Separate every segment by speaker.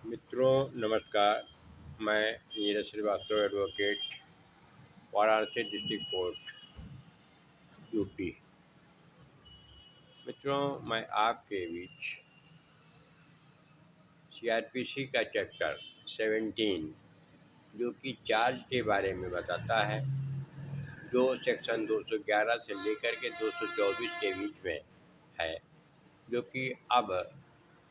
Speaker 1: मित्रों नमस्कार। मैं Neeraj Srivastava advocate, Varanasi district court, UP. मित्रों, मैं आपके बीच सीआरपीसी का चैप्टर 17 जो कि चार्ज के बारे में बताता है, जो सेक्शन 211 से लेकर के 224 के बीच में है, जो कि अब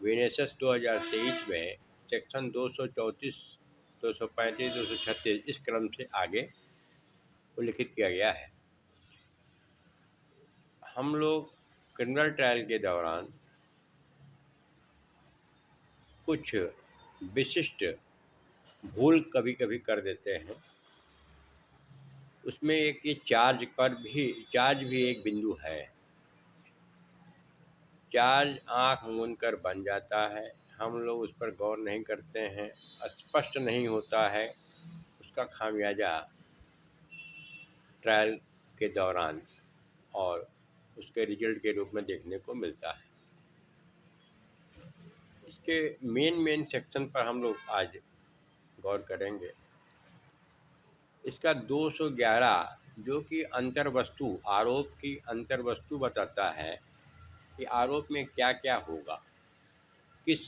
Speaker 1: विनेसेस 2023 में सेक्शन 234, 235, 236 इस क्रम से आगे उल्लिखित किया गया है। हम लोग क्रिमिनल ट्रायल के दौरान कुछ विशिष्ट भूल कभी कभी कर देते हैं। उसमें एक ये चार्ज भी एक बिंदु है। चार्ज आँख मूंद कर बन जाता है, हम लोग उस पर गौर नहीं करते हैं, स्पष्ट नहीं होता है। उसका खामियाजा ट्रायल के दौरान और उसके रिजल्ट के रूप में देखने को मिलता है। इसके मेन सेक्शन पर हम लोग आज गौर करेंगे। इसका 211 जो कि अंतर्वस्तु, आरोप की अंतर्वस्तु बताता है कि आरोप में क्या क्या होगा, किस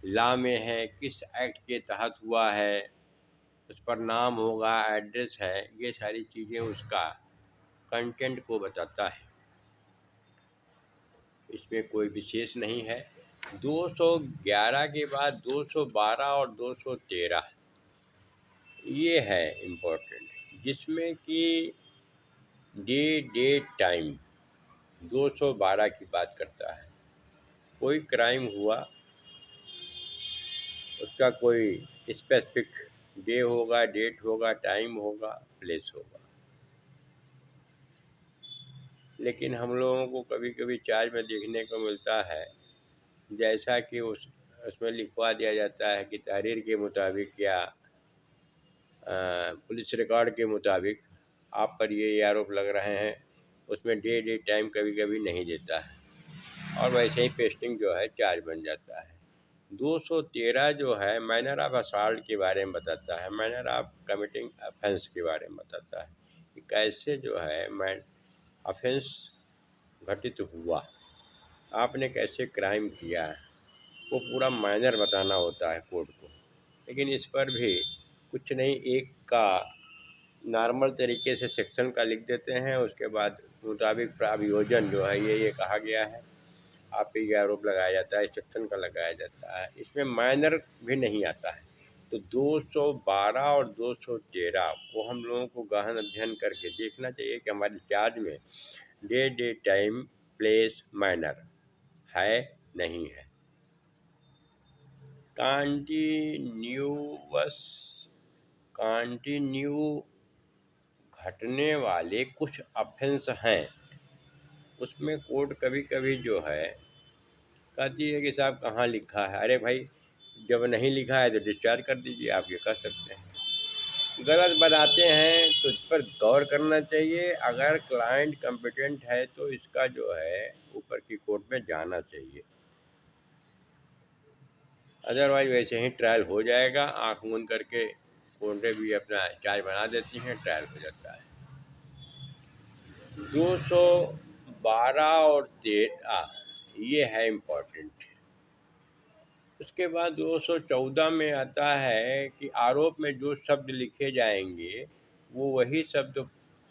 Speaker 1: लॉ में है, किस एक्ट के तहत हुआ है, उस पर नाम होगा, एड्रेस है, ये सारी चीज़ें उसका कंटेंट को बताता है। इसमें कोई विशेष नहीं है। 211 के बाद 212 और 213 ये है इम्पोर्टेंट, जिसमें कि डे डेट टाइम 212 की बात करता है। कोई क्राइम हुआ, उसका कोई स्पेसिफिक डे होगा, डेट होगा, टाइम होगा, प्लेस होगा। लेकिन हम लोगों को कभी कभी चार्ज में देखने को मिलता है, जैसा कि उसमें लिखवा दिया जाता है कि तहरीर के मुताबिक या पुलिस रिकॉर्ड के मुताबिक आप पर ये आरोप लग रहे हैं। उसमें डेट टाइम कभी कभी नहीं देता है और वैसे ही पेस्टिंग जो है चार्ज बन जाता है। 213 जो है मैनर ऑफ असॉल्ट के बारे में बताता है, मैनर ऑफ कमिटिंग ऑफेंस के बारे में बताता है कि कैसे जो है ऑफेंस घटित हुआ, आपने कैसे क्राइम किया है, वो पूरा मैनर बताना होता है कोर्ट को। लेकिन इस पर भी कुछ नहीं, एक का नॉर्मल तरीके से सेक्शन का लिख देते हैं, उसके बाद मुताबिक प्राभियोजन जो है ये कहा गया है, आप पे ये आरोप लगाया जाता है, सेक्शन का लगाया जाता है। इसमें माइनर भी नहीं आता है। तो 212 और 213 को हम लोगों को गहन अध्ययन करके देखना चाहिए कि हमारे चार्ज में डे टाइम प्लेस माइनर है नहीं है। कॉन्टिन्यू घटने वाले कुछ ऑफेंस हैं, उसमें कोर्ट कभी कभी जो है कहती है कि साहब कहाँ लिखा है। अरे भाई, जब नहीं लिखा है तो डिस्चार्ज कर दीजिए, आप ये कह सकते हैं। गलत बनाते हैं तो इस पर गौर करना चाहिए। अगर क्लाइंट कॉम्पिटेंट है तो इसका जो है ऊपर की कोर्ट में जाना चाहिए, अदरवाइज वैसे ही ट्रायल हो जाएगा। आँख मूंद करके कोर्टें भी अपना चार्ज बना देती हैं, ट्रायल हो जाता है। 212 और 13 ये है इम्पोर्टेंट। उसके बाद 214 में आता है कि आरोप में जो शब्द लिखे जाएंगे वो वही शब्द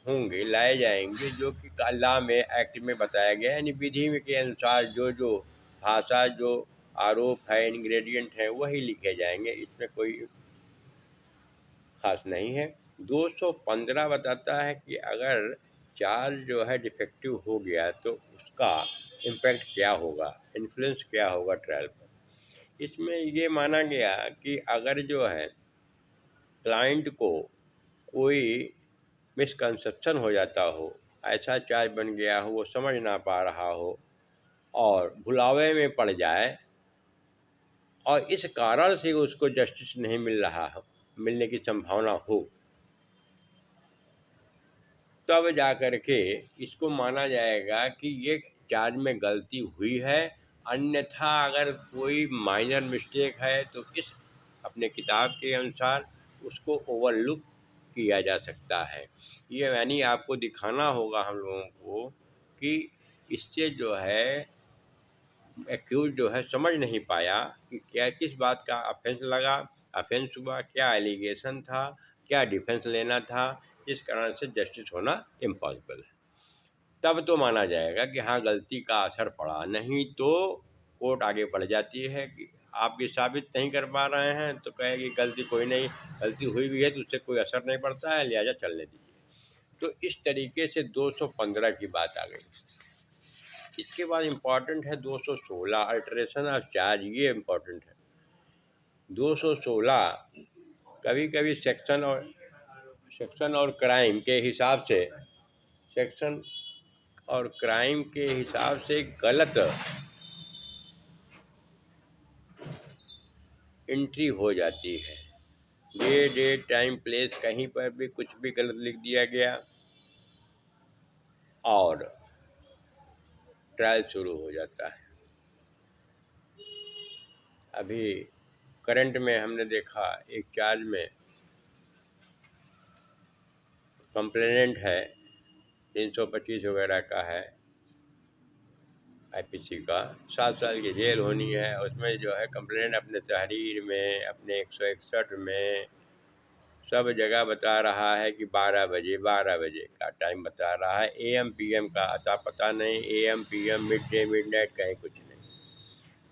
Speaker 1: होंगे, लाए जाएंगे जो कि लॉ में, एक्ट में बताया गया है। यानी विधि में के अनुसार जो जो भाषा, जो आरोप है, इंग्रेडिएंट है, वही लिखे जाएंगे। इसमें कोई खास नहीं है। 215 बताता है कि अगर चार्ज जो है डिफेक्टिव हो गया तो उसका इम्पैक्ट क्या होगा, इन्फ्लुएंस क्या होगा ट्रायल पर। इसमें ये माना गया कि अगर जो है क्लाइंट को कोई मिसकंसेप्शन हो जाता हो, ऐसा चार्ज बन गया हो, वो समझ ना पा रहा हो और भुलावे में पड़ जाए और इस कारण से उसको जस्टिस नहीं मिल रहा हो, मिलने की संभावना हो, तब जा कर के इसको माना जाएगा कि ये चार्ज में गलती हुई है अन्यथा अगर कोई माइनर मिस्टेक है तो इस अपने किताब के अनुसार उसको ओवरलुक किया जा सकता है। ये यानी आपको दिखाना होगा हम लोगों को कि इससे जो है एक्यूज जो है समझ नहीं पाया कि क्या किस बात का ऑफेंस लगा, ऑफेंस हुआ, क्या एलिगेशन था, क्या डिफेंस लेना था। इस कारण से जस्टिस होना इम्पॉसिबल है। तब तो माना जाएगा कि हाँ गलती का असर पड़ा, नहीं तो कोर्ट आगे बढ़ जाती है कि आप ये साबित नहीं कर पा रहे हैं तो कहेगी गलती कोई नहीं, गलती हुई भी है तो उससे कोई असर नहीं पड़ता है, लिहाजा चलने दीजिए। तो इस तरीके से 215 की बात आ गई। इसके बाद इम्पॉर्टेंट है 216 अल्टरेशन ऑफ चार्ज। ये इम्पॉर्टेंट है 216। कभी कभी सेक्शन और क्राइम के हिसाब से, सेक्शन और क्राइम के हिसाब से गलत एंट्री हो जाती है। ये डेट टाइम प्लेस कहीं पर भी कुछ भी गलत लिख दिया गया और ट्रायल शुरू हो जाता है। अभी करंट में हमने देखा एक चार्ज में कंप्लेनेंट है 325 वगैरह का है, आईपीसी का 7 साल की जेल होनी है। उसमें जो है कंप्लेनेंट अपने तहरीर में, अपने 161 में सब जगह बता रहा है कि 12 बजे का टाइम बता रहा है। एएम पीएम का अता पता नहीं, am PM mid day midnight कहीं कुछ नहीं।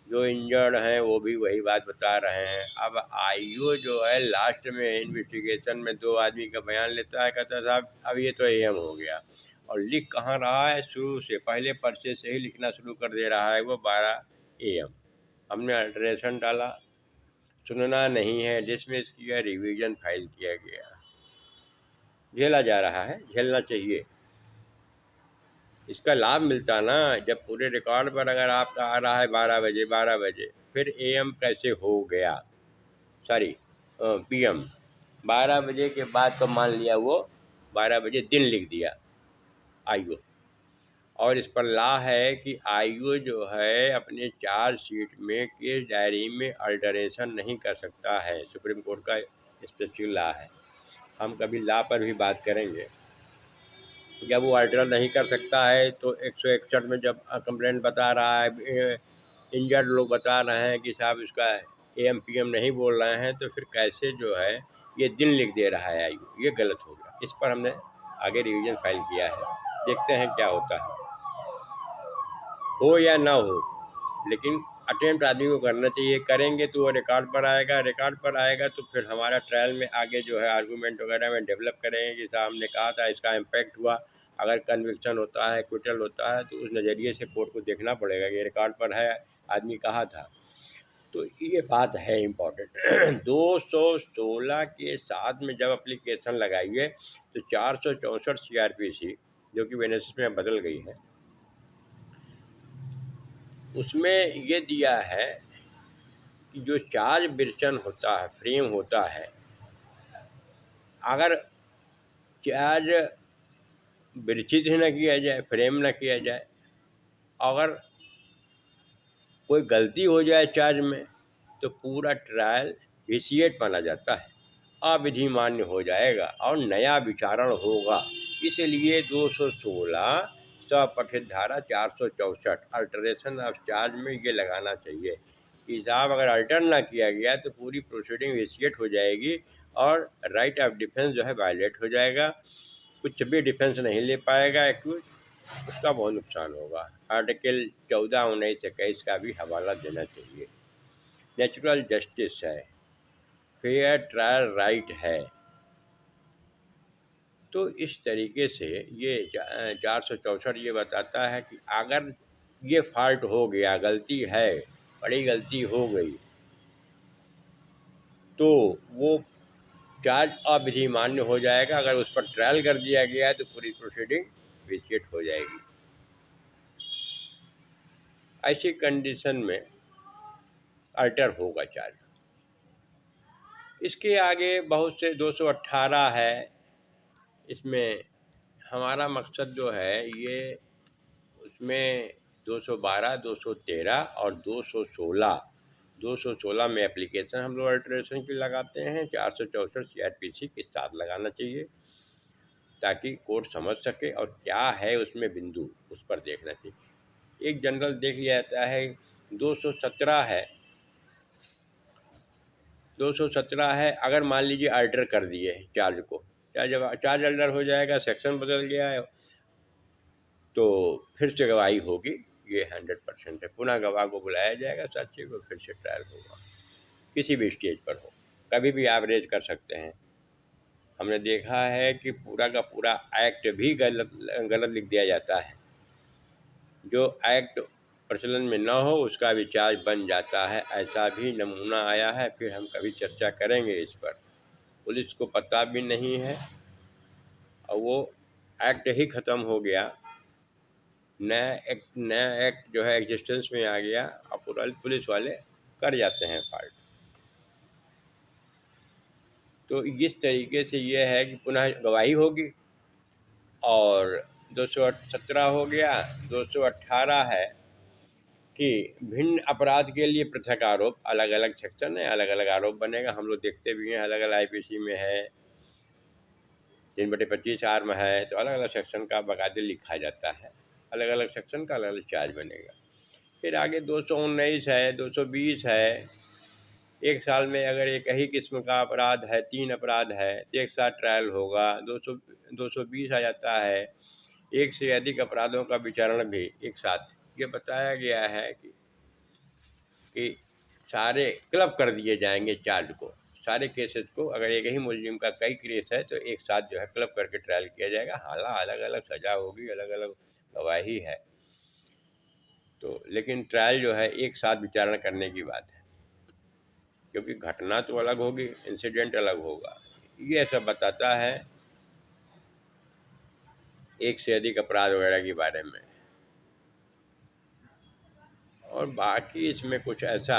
Speaker 1: जो इंजर्ड हैं वो भी वही बात बता रहे हैं। अब आईओ जो है लास्ट में इन्वेस्टिगेशन में 2 आदमी का बयान लेता है, कहता है साहब अब ये तो एएम हो गया, और लिख कहाँ रहा है, शुरू से पहले पर्चे से ही लिखना शुरू कर दे रहा है वो 12 एएम। हमने अल्ट्रेशन डाला, सुनना नहीं है, डिसमिस किया, रिवीजन फाइल किया गया। झेला जा रहा है, झेलना चाहिए। इसका लाभ मिलता ना जब पूरे रिकॉर्ड पर अगर आपका आ रहा है 12 बजे, फिर एएम कैसे हो गया, सॉरी पीएम। 12 बजे के बाद तो मान लिया वो 12 बजे दिन लिख दिया आईओ। और इस पर ला है कि आईओ जो है अपने चार्जशीट में केस डायरी में अल्टरेशन नहीं कर सकता है। सुप्रीम कोर्ट का स्पेशल ला है। हम कभी ला पर भी बात करेंगे। जब वो अल्टर नहीं कर सकता है तो 161 में जब कंप्लेंट बता रहा है, इंजर्ड लोग बता रहे हैं कि साहब इसका एएम पीएम नहीं बोल रहे हैं, तो फिर कैसे जो है ये दिन लिख दे रहा है आईओ, ये गलत हो गया। इस पर हमने आगे रिवीजन फाइल किया है, देखते हैं क्या होता है। हो या ना हो, लेकिन अटेम्प्ट आदमी को करना चाहिए। करेंगे तो वो रिकॉर्ड पर आएगा, रिकॉर्ड पर आएगा तो फिर हमारा ट्रायल में आगे जो है आर्गूमेंट वगैरह में डेवलप करेंगे कि साहब हमने कहा था इसका इम्पैक्ट हुआ। अगर कन्विक्शन होता है, क्विटल होता है, तो उस नज़रिए से कोर्ट को देखना पड़ेगा कि रिकॉर्ड पर है, आदमी कहा था। तो ये बात है इम्पॉर्टेंट। 216 के साथ में जब अप्लीकेशन लगाई है तो 464 CRPC जो कि वेनेस में बदल गई है, उसमें ये दिया है कि जो चार्ज विर्चन होता है, फ्रेम होता है, अगर चार्ज विरचित ही न किया जाए, फ्रेम न किया जाए, अगर कोई गलती हो जाए चार्ज में, तो पूरा ट्रायल विसिएट माना जाता है, अविधि मान्य हो जाएगा और नया विचारण होगा। इसलिए 216 स्वपठित धारा 464 अल्टरेशन ऑफ चार्ज में ये लगाना चाहिए कि साहब अगर अल्टर ना किया गया तो पूरी प्रोसीडिंग विसिएट हो जाएगी और राइट ऑफ डिफेंस जो है वायलेट हो जाएगा। कुछ भी डिफेंस नहीं ले पाएगा एक्यूज, उसका बहुत नुकसान होगा। आर्टिकल 14, 19, 21 का भी हवाला देना चाहिए। नेचुरल जस्टिस है, फेयर ट्रायल राइट है। तो इस तरीके से ये 464 ये बताता है कि अगर ये फॉल्ट हो गया, गलती है, बड़ी गलती हो गई, तो वो चार्ज अविधि मान्य हो जाएगा। अगर उस पर ट्रायल कर दिया गया है तो पूरी प्रोसीडिंग विजिट हो जाएगी। ऐसी कंडीशन में अल्टर होगा चार्ज। इसके आगे बहुत से 218 है। इसमें हमारा मकसद जो है ये उसमें 212, 213 और 216। 216 में एप्लीकेशन हम लोग अल्ट्रेशन की लगाते हैं। 464 CRPC के साथ लगाना चाहिए ताकि कोर्ट समझ सके और क्या है उसमें बिंदु, उस पर देखना चाहिए। एक जनरल देख लिया जाता है। 217 है, 217 है। अगर मान लीजिए अल्टर कर दिए चार्ज को, या जब चार्ज अल्टर हो जाएगा, सेक्शन बदल गया है, तो फिर से गवाही होगी, ये 100% है। पुनः गवाह को बुलाया जाएगा, साक्षी को, फिर से ट्रायल होगा, किसी भी स्टेज पर हो, कभी भी आप रेज कर सकते हैं। हमने देखा है कि पूरा का पूरा एक्ट भी गलत लिख दिया जाता है। जो एक्ट प्रचलन में न हो उसका भी चार्ज बन जाता है, ऐसा भी नमूना आया है। फिर हम कभी चर्चा करेंगे इस पर। पुलिस को पता भी नहीं है और वो एक्ट ही ख़त्म हो गया, नया एक्ट जो है एग्जिस्टेंस में आ गया और पूरा पुलिस वाले कर जाते हैं फाल्ट। तो इस तरीके से ये है कि पुनः गवाही होगी। और 217 हो गया। 218 है कि भिन्न अपराध के लिए पृथक आरोप, अलग अलग सेक्शन है, अलग अलग आरोप बनेगा। हम लोग देखते भी हैं, अलग अलग IPC में है, 3/25 आर में है, तो अलग अलग सेक्शन का बाकायदे लिखा जाता है, अलग अलग सेक्शन का अलग अलग चार्ज बनेगा। फिर आगे 219 है, 220 है। एक साल में अगर एक ही किस्म का अपराध है, 3 अपराध है, तो एक साथ ट्रायल होगा। 220 आ जाता है, एक से अधिक अपराधों का विचारण भी एक साथ। ये बताया गया है कि सारे क्लब कर दिए जाएंगे चार्ज को, सारे केसेस को। अगर एक ही मुलजिम का कई केस है तो एक साथ जो है क्लब करके ट्रायल किया जाएगा। हालांकि अलग अलग सज़ा होगी, अलग अलग गवाही है, तो लेकिन ट्रायल जो है एक साथ विचारणा करने की बात है, क्योंकि घटना तो अलग होगी, इंसिडेंट अलग होगा। ये सब बताता है एक से अधिक अपराध वगैरह के बारे में। और बाकी इसमें कुछ ऐसा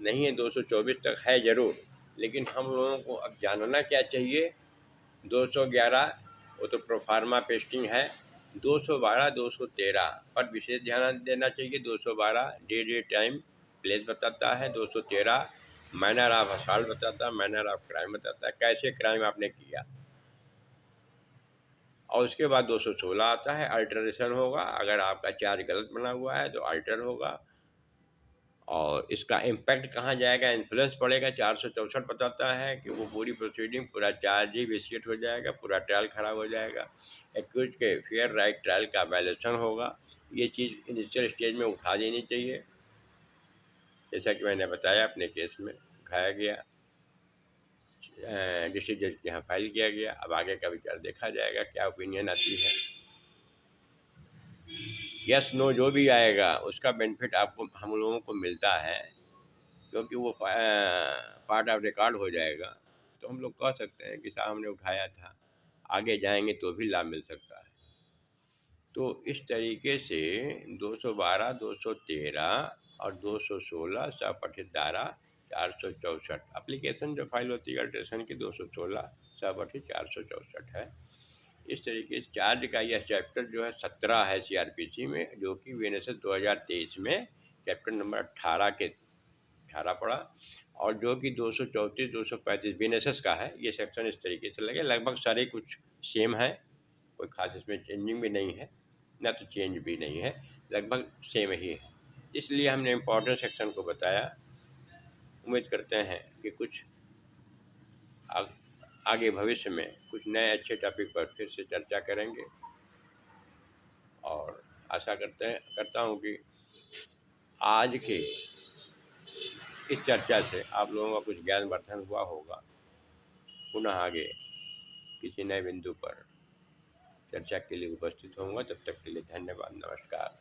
Speaker 1: नहीं है। 224 तक है ज़रूर, लेकिन हम लोगों को अब जानना क्या चाहिए। 211 वो तो प्रोफार्मा पेस्टिंग है। 212, 213 पर विशेष ध्यान देना चाहिए। 212 डे टाइम प्लेस बताता है। 213 मैनर ऑफ असॉल्ट बताता है, मैनर ऑफ क्राइम बताता है, कैसे क्राइम आपने किया। और उसके बाद 216 आता है, अल्टरेशन होगा। अगर आपका चार्ज गलत बना हुआ है तो अल्टर होगा, और इसका इम्पैक्ट कहाँ जाएगा, इन्फ्लुएंस पड़ेगा। 464 बताता है कि वो पूरी प्रोसीडिंग, पूरा चार्ज ही विसिएट हो जाएगा, पूरा ट्रायल खराब हो जाएगा। एक्यूज के फेयर राइट ट्रायल का वायलेशन होगा। ये चीज़ इनिशियल स्टेज में उठा देनी चाहिए, जैसा कि मैंने बताया अपने केस में उठाया गया, डिस्ट्रिक्ट जज के यहाँ फाइल किया गया। अब आगे का विचार देखा जाएगा, क्या ओपिनियन आती है। यस नो जो भी आएगा उसका बेनिफिट आपको, हम लोगों को मिलता है, क्योंकि वो पार्ट ऑफ रिकॉर्ड हो जाएगा। तो हम लोग कह सकते हैं कि साहब हमने उठाया था, आगे जाएंगे तो भी लाभ मिल सकता है। तो इस तरीके से 212, 213 और 216 सपठित धारा 464 एप्लीकेशन जो फाइल होती है अल्ट्रेशन की 216 सपठित 464 है। इस तरीके से चार्ज का यह चैप्टर जो है 17 है CRPC में, जो कि VNSS 2023 में चैप्टर नंबर 18 के 18 पड़ा, और जो कि 234, 235 VNSS का है। ये सेक्शन इस तरीके से लगे, लगभग सारे कुछ सेम है, कोई खास इसमें चेंजिंग भी नहीं है, ना तो चेंज भी नहीं है, लगभग सेम ही है। इसलिए हमने इम्पोर्टेंट सेक्शन को बताया। उम्मीद करते हैं कि कुछ आगे भविष्य में कुछ नए अच्छे टॉपिक पर फिर से चर्चा करेंगे, और आशा करता हूँ कि आज के इस चर्चा से आप लोगों का कुछ ज्ञानवर्धन हुआ होगा। पुनः आगे किसी नए बिंदु पर चर्चा के लिए उपस्थित होऊंगा। तब तक के लिए धन्यवाद, नमस्कार।